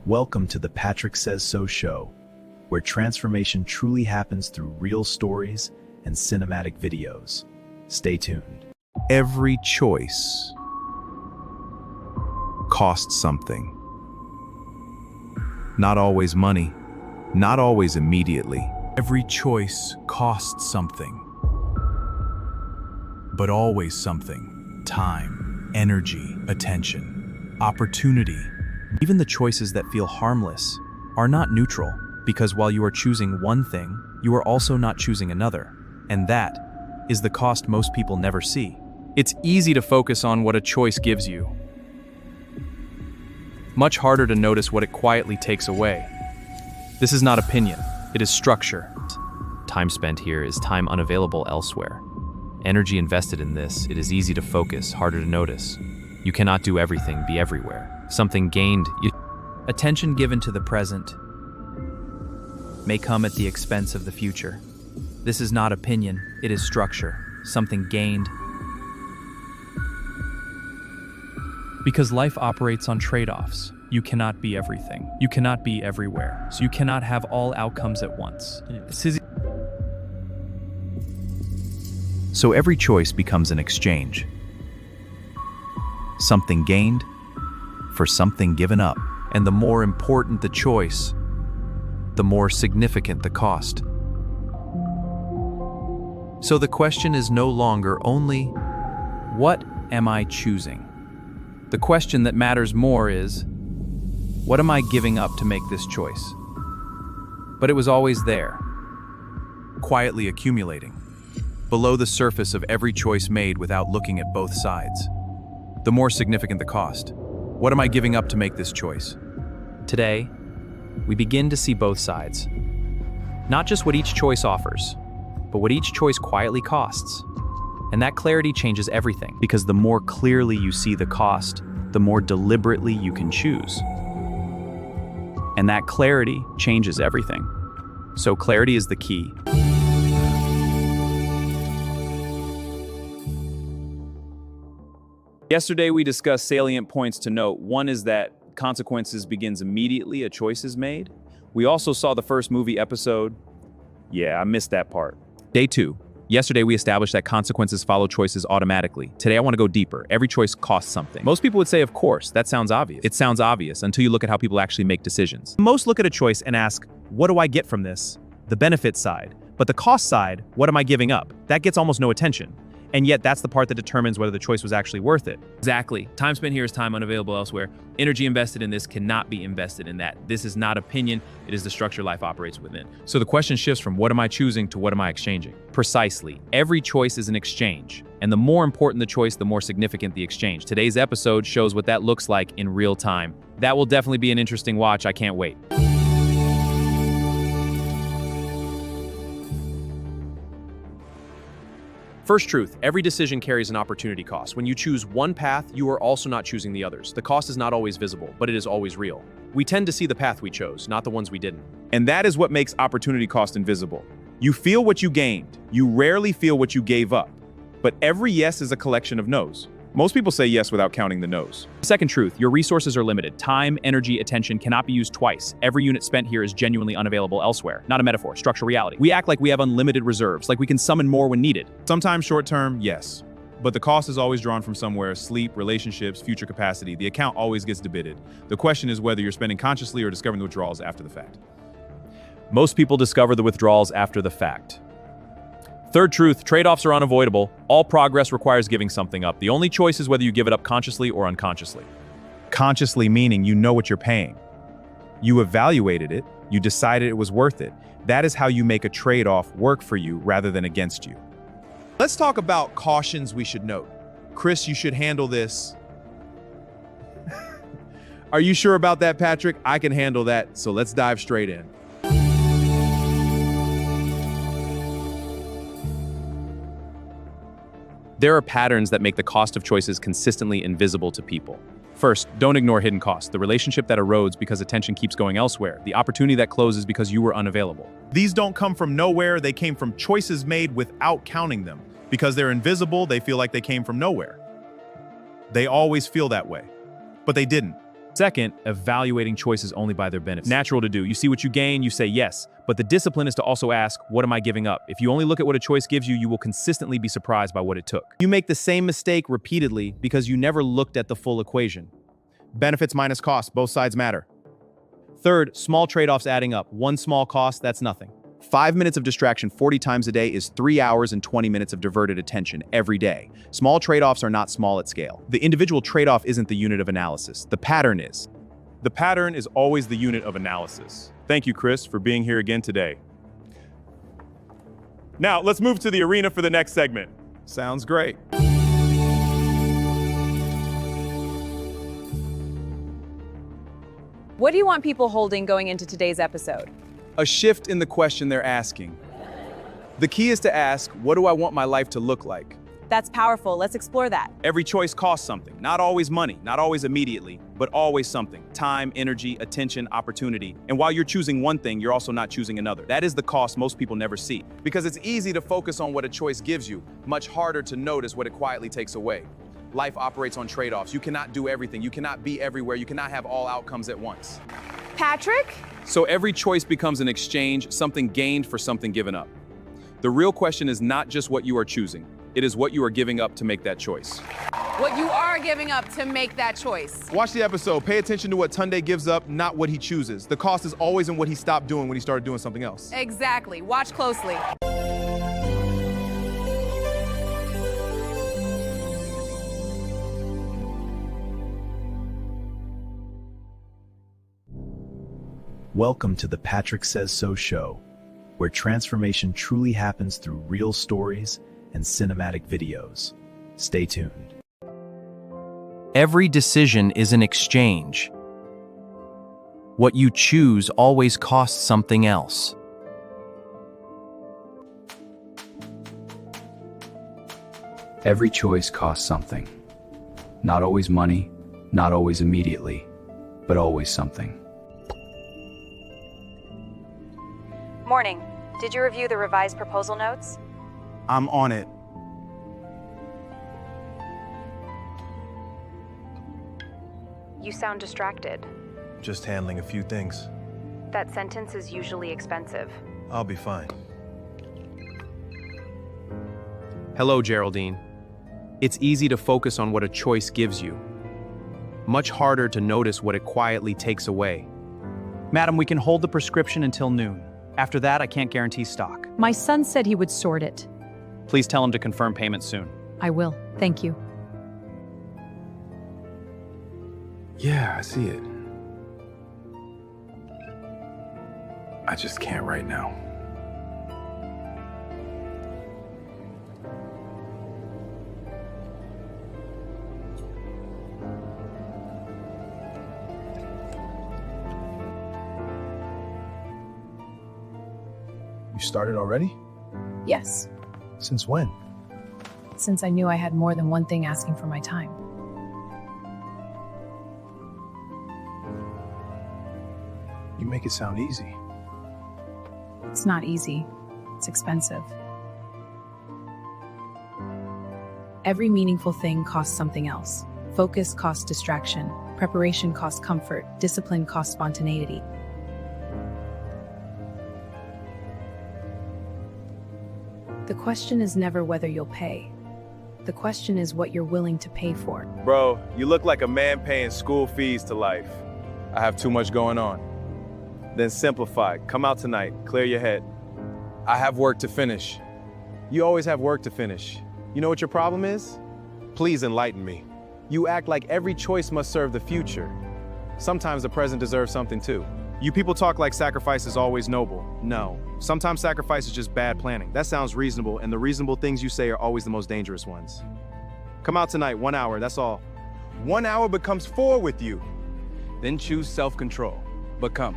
Welcome to the Patrick Says So show, where transformation truly happens through real stories and cinematic videos. Stay tuned. Every choice costs something. Not always money, not always immediately. Every choice costs something, but always something. Time, energy, attention, opportunity. Even the choices that feel harmless are not neutral, because while you are choosing one thing, you are also not choosing another. And that is the cost most people never see. It's easy to focus on what a choice gives you. Much harder to notice what it quietly takes away. This is not opinion, it is structure. Time spent here is time unavailable elsewhere. Energy invested in this, it is easy to focus, harder to notice. You cannot do everything, be everywhere. Something gained, Attention given to the present may come at the expense of the future. This is not opinion, it is structure. Something gained. Because life operates on trade-offs. You cannot be everything. You cannot be everywhere. So you cannot have all outcomes at once. So every choice becomes an exchange. Something gained for something given up. And the more important the choice, the more significant the cost. So the question is no longer only, what am I choosing? The question that matters more is, what am I giving up to make this choice? But it was always there, Quietly accumulating, below the surface of every choice made without looking at both sides. The more significant the cost. What am I giving up to make this choice? Today, we begin to see both sides. Not just what each choice offers, but what each choice quietly costs. And that clarity changes everything, because the more clearly you see the cost, the more deliberately you can choose. And that clarity changes everything. So clarity is the key. Yesterday, we discussed salient points to note. One is that consequences begins immediately a choice is made. We also saw the first movie episode. Yeah, I missed that part. Day 2. Yesterday, we established that consequences follow choices automatically. Today, I want to go deeper. Every choice costs something. Most people would say, of course, that sounds obvious. It sounds obvious until you look at how people actually make decisions. Most look at a choice and ask, what do I get from this? The benefit side. But the cost side, what am I giving up? That gets almost no attention. And yet that's the part that determines whether the choice was actually worth it. Exactly. Time spent here is time unavailable elsewhere. Energy invested in this cannot be invested in that. This is not opinion, it is the structure life operates within. So the question shifts from what am I choosing to what am I exchanging? Precisely. Every choice is an exchange. And the more important the choice, the more significant the exchange. Today's episode shows what that looks like in real time. That will definitely be an interesting watch. I can't wait. First truth, every decision carries an opportunity cost. When you choose one path, you are also not choosing the others. The cost is not always visible, but it is always real. We tend to see the path we chose, not the ones we didn't. And that is what makes opportunity cost invisible. You feel what you gained. You rarely feel what you gave up. But every yes is a collection of no's. Most people say yes without counting the no's. Second truth, your resources are limited. Time, energy, attention cannot be used twice. Every unit spent here is genuinely unavailable elsewhere. Not a metaphor, structural reality. We act like we have unlimited reserves, like we can summon more when needed. Sometimes short term, yes. But the cost is always drawn from somewhere: sleep, relationships, future capacity. The account always gets debited. The question is whether you're spending consciously or discovering the withdrawals after the fact. Most people discover the withdrawals after the fact. Third truth, trade-offs are unavoidable. All progress requires giving something up. The only choice is whether you give it up consciously or unconsciously. Consciously meaning you know what you're paying. You evaluated it, you decided it was worth it. That is how you make a trade-off work for you rather than against you. Let's talk about cautions we should note. Chris, you should handle this. Are you sure about that, Patrick? I can handle that, so let's dive straight in. There are patterns that make the cost of choices consistently invisible to people. First, don't ignore hidden costs. The relationship that erodes because attention keeps going elsewhere. The opportunity that closes because you were unavailable. These don't come from nowhere. They came from choices made without counting them. Because they're invisible, they feel like they came from nowhere. They always feel that way. But they didn't. Second, evaluating choices only by their benefits. Natural to do. You see what you gain, you say yes. But the discipline is to also ask, what am I giving up? If you only look at what a choice gives you, you will consistently be surprised by what it took. You make the same mistake repeatedly because you never looked at the full equation. Benefits minus costs, both sides matter. Third, small trade-offs adding up. One small cost, that's nothing. 5 minutes of distraction 40 times a day is 3 hours and 20 minutes of diverted attention every day. Small trade-offs are not small at scale. The individual trade-off isn't the unit of analysis. The pattern is. The pattern is always the unit of analysis. Thank you, Chris, for being here again today. Now, let's move to the arena for the next segment. Sounds great. What do you want people holding going into today's episode? A shift in the question they're asking. The key is to ask, what do I want my life to look like? That's powerful. Let's explore that. Every choice costs something. Not always money, not always immediately, but always something. Time, energy, attention, opportunity. And while you're choosing one thing, you're also not choosing another. That is the cost most people never see. Because it's easy to focus on what a choice gives you, much harder to notice what it quietly takes away. Life operates on trade-offs. You cannot do everything. You cannot be everywhere. You cannot have all outcomes at once. Patrick? So every choice becomes an exchange, something gained for something given up. The real question is not just what you are choosing. It is what you are giving up to make that choice. What you are giving up to make that choice. Watch the episode. Pay attention to what Tunde gives up, not what he chooses. The cost is always in what he stopped doing when he started doing something else. Exactly. Watch closely. Welcome to the Patrick Says So show, where transformation truly happens through real stories and cinematic videos. Stay tuned. Every decision is an exchange. What you choose always costs something else. Every choice costs something. Not always money, not always immediately, but always something. Morning. Did you review the revised proposal notes? I'm on it. You sound distracted. Just handling a few things. That sentence is usually expensive. I'll be fine. Hello, Geraldine. It's easy to focus on what a choice gives you. Much harder to notice what it quietly takes away. Madam, we can hold the prescription until noon. After that, I can't guarantee stock. My son said he would sort it. Please tell him to confirm payment soon. I will. Thank you. Yeah, I see it. I just can't right now. You started already? Yes, Since when? since I knew I had more than one thing asking for my time. You make it sound easy. It's not easy. It's expensive. Every meaningful thing costs something else. Focus costs distraction. Preparation costs comfort. Discipline costs spontaneity. The question is never whether you'll pay. The question is what you're willing to pay for. Bro, you look like a man paying school fees to life. I have too much going on. Then simplify. Come out tonight. Clear your head. I have work to finish. You always have work to finish. You know what your problem is? Please enlighten me. You act like every choice must serve the future. Sometimes the present deserves something too. You people talk like sacrifice is always noble. No. Sometimes sacrifice is just bad planning. That sounds reasonable, and the reasonable things you say are always the most dangerous ones. Come out tonight, 1 hour, that's all. 1 hour becomes 4 with you. Then choose self-control. Become.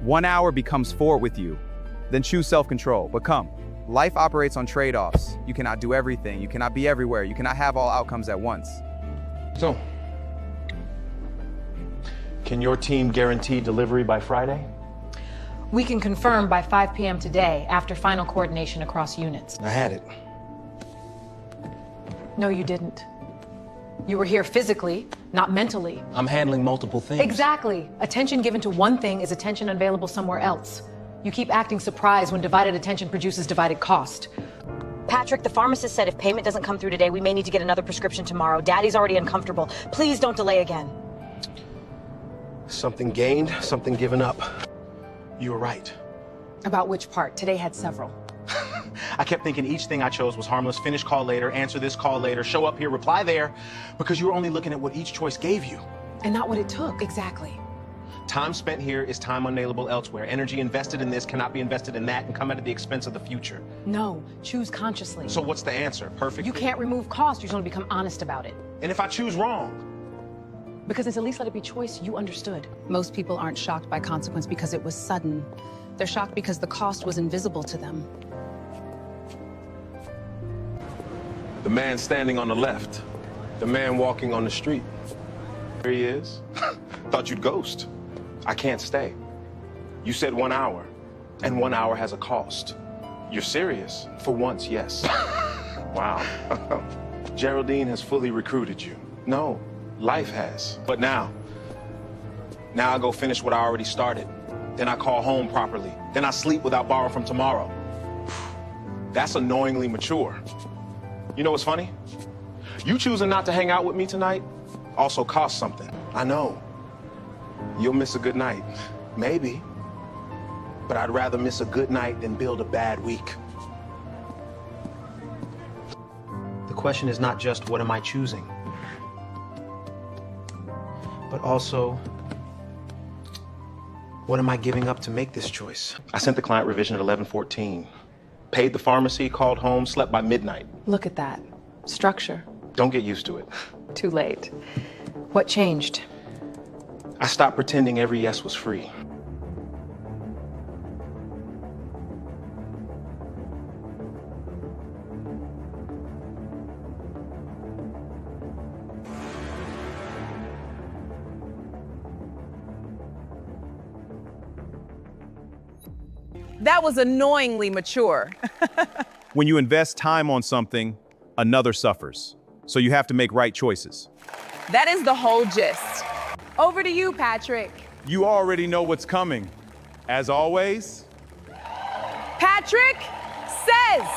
One hour becomes 4 with you. Then choose self-control. Become. Life operates on trade-offs. You cannot do everything. You cannot be everywhere. You cannot have all outcomes at once. So, can your team guarantee delivery by Friday? We can confirm by 5 p.m. today after final coordination across units. I had it. No, you didn't. You were here physically, not mentally. I'm handling multiple things. Exactly. Attention given to one thing is attention available somewhere else. You keep acting surprised when divided attention produces divided cost. Patrick, the pharmacist said if payment doesn't come through today, we may need to get another prescription tomorrow. Daddy's already uncomfortable. Please don't delay again. Something gained, something given up. You were right. About which part? Today had several. I kept thinking each thing I chose was harmless. Finish call later, answer this call later, show up here, reply there, because you were only looking at what each choice gave you. And not what it took. Exactly. Time spent here is time unavailable elsewhere. Energy invested in this cannot be invested in that and come at the expense of the future. No, choose consciously. So what's the answer? Perfect? You can't remove cost. You just want to become honest about it. And if I choose wrong? Because it's at least let it be choice you understood. Most people aren't shocked by consequence because it was sudden. They're shocked because the cost was invisible to them. The man standing on the left. The man walking on the street. Here he is. Thought you'd ghost. I can't stay. You said 1 hour, and 1 hour has a cost. You're serious? For once, yes. Wow. Geraldine has fully recruited you. No, life has. But now I go finish what I already started. Then I call home properly. Then I sleep without borrowing from tomorrow. That's annoyingly mature. You know what's funny? You choosing not to hang out with me tonight also costs something. I know. You'll miss a good night. Maybe. But I'd rather miss a good night than build a bad week. The question is not just what am I choosing, but also what am I giving up to make this choice? I sent the client revision at 11:14. Paid the pharmacy, called home, slept by midnight. Look at that. Structure. Don't get used to it. Too late. What changed? I stopped pretending every yes was free. That was annoyingly mature. When you invest time on something, another suffers. So you have to make right choices. That is the whole gist. Over to you, Patrick. You already know what's coming. As always, Patrick says.